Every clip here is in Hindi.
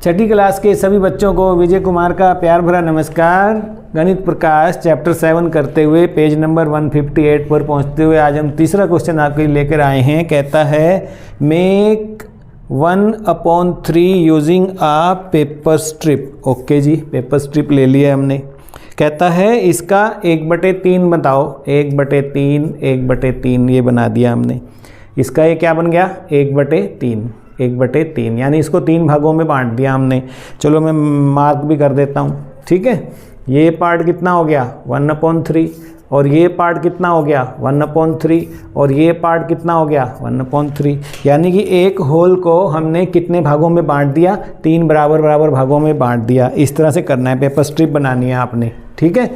छठी क्लास के सभी बच्चों को विजय कुमार का प्यार भरा नमस्कार। गणित प्रकाश चैप्टर 7 करते हुए पेज नंबर 158 पर पहुंचते हुए आज हम तीसरा क्वेश्चन आपके लिए लेकर आए हैं। कहता है मेक 1/3 यूजिंग आ पेपर स्ट्रिप। ओके जी, पेपर स्ट्रिप ले लिया हमने। कहता है इसका 1/3 बताओ। 1/3 1/3 ये बना दिया हमने। इसका ये क्या बन गया 1/3 यानी इसको 3 भागों में बांट दिया हमने। चलो मैं मार्क भी कर देता हूँ, ठीक है। ये पार्ट कितना हो गया 1/3 और ये पार्ट कितना हो गया 1/3 और ये पार्ट कितना हो गया 1/3। यानी कि एक होल को हमने कितने भागों में बांट दिया 3 बराबर बराबर भागों में बांट दिया। इस तरह से करना है, पेपर स्ट्रिप बनानी है आपने, ठीक है।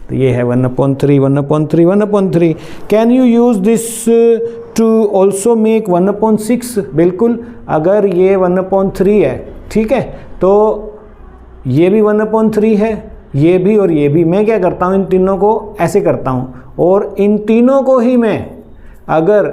तो ये है 1/3 can you use this to also make 1/6। बिल्कुल, अगर ये 1/3 है, ठीक है, तो ये भी 1/3 है, ये भी और ये भी। मैं क्या करता हूँ इन तीनों को ऐसे करता हूँ और इन तीनों को ही मैं अगर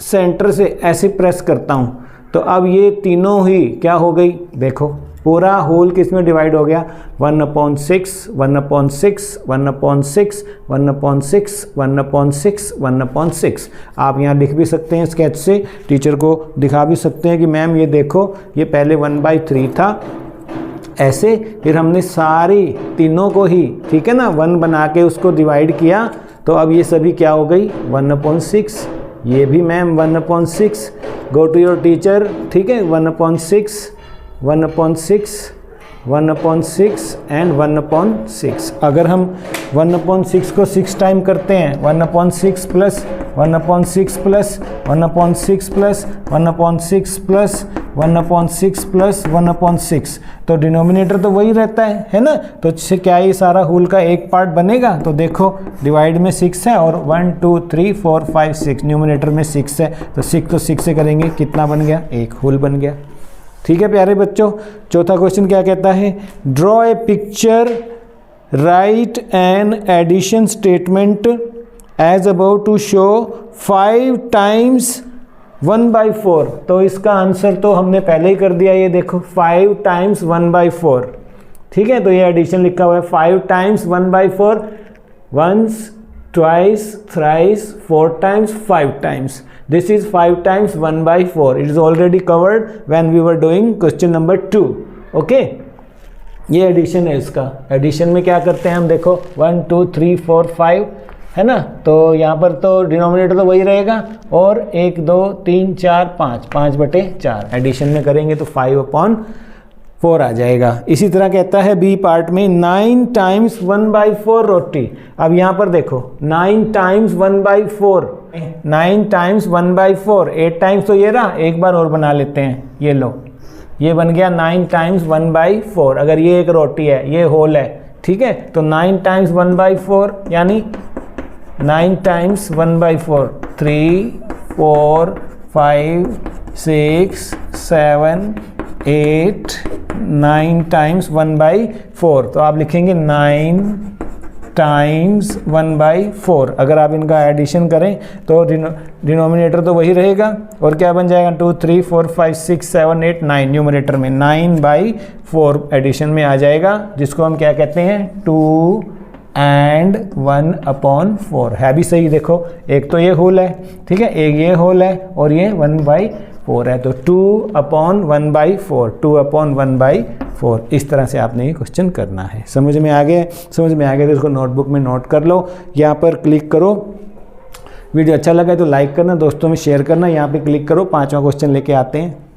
सेंटर से ऐसे प्रेस करता हूँ तो अब ये तीनों ही क्या हो गई, देखो पूरा होल किस में डिवाइड हो गया 1/6 1/6 1/6 1/6 1/6 1/6। आप यहाँ लिख भी सकते हैं स्केच से, टीचर को दिखा भी सकते हैं कि मैम ये देखो ये पहले 1/3 था, ऐसे फिर हमने सारी तीनों को ही, ठीक है ना, 1 बना के उसको डिवाइड किया तो अब ये सभी क्या हो गई 1/6। ये भी ma'am 1/6। Go to your teacher, ठीक है। 1/6 एंड 1/6। अगर हम 1/6 को 6 टाइम करते हैं 1/6 plus 1/6 plus 1/6 plus 1/6 plus 1/6 plus 1/6, तो डिनोमिनेटर तो वही रहता है ना। तो इससे क्या ये सारा होल का एक पार्ट बनेगा। तो देखो डिवाइड में 6 है और 1 2 3 4 5 6 न्यूमिनेटर में 6 है, तो 6 से करेंगे कितना बन गया, एक होल बन गया। ठीक है प्यारे बच्चों। चौथा क्वेश्चन क्या कहता है, draw a picture, write an addition statement as about to show 5 times 1/4। तो इसका आंसर तो हमने पहले ही कर दिया, ये देखो 5 टाइम्स 1/4, ठीक है। तो ये एडिशन लिखा हुआ है 5 times 1/4, once twice thrice 4 times 5 times. This is 5 times 1/4. It is already covered when we were doing question number 2. Okay, ये एडिशन है इसका। एडिशन में क्या करते हैं हम, देखो 1 2 3 4 5 है ना, तो यहाँ पर तो डिनोमिनेटर तो वही रहेगा और 1 2 3 4 5 5/4 एडिशन में करेंगे तो 5/4 आ जाएगा। इसी तरह कहता है बी पार्ट में 9 टाइम्स 1/4 रोटी। अब यहाँ पर देखो 9 टाइम्स 1/4, 9 टाइम्स 1/4, 8 टाइम्स तो ये रहा, एक बार और बना लेते हैं। ये लो, ये बन गया 9 टाइम्स 1/4। अगर ये एक रोटी है, ये होल है, ठीक है, तो 9 टाइम्स 1/4 यानी 9 टाइम्स 1/4 3 4 5 6 7 8 9 टाइम्स 1/4। तो आप लिखेंगे 9 टाइम्स 1/4। अगर आप इनका एडिशन करें तो डिनोमिनेटर तो वही रहेगा और क्या बन जाएगा 2 3 4 5 6 7 8 9 न्यूमरेटर में 9/4 एडिशन में आ जाएगा, जिसको हम क्या कहते हैं 2 and 1/4 है भी सही। देखो एक तो ये होल है, ठीक है, एक ये होल है और ये 1/4 है, तो 2/1/4 2/1/4। इस तरह से आपने ये क्वेश्चन करना है। समझ में आ गया? समझ में आ गया तो इसको नोटबुक में नोट कर लो, यहाँ पर क्लिक करो। वीडियो अच्छा लगा तो लाइक करना, दोस्तों में शेयर करना, यहाँ पे क्लिक करो। 5वां क्वेश्चन लेके आते हैं।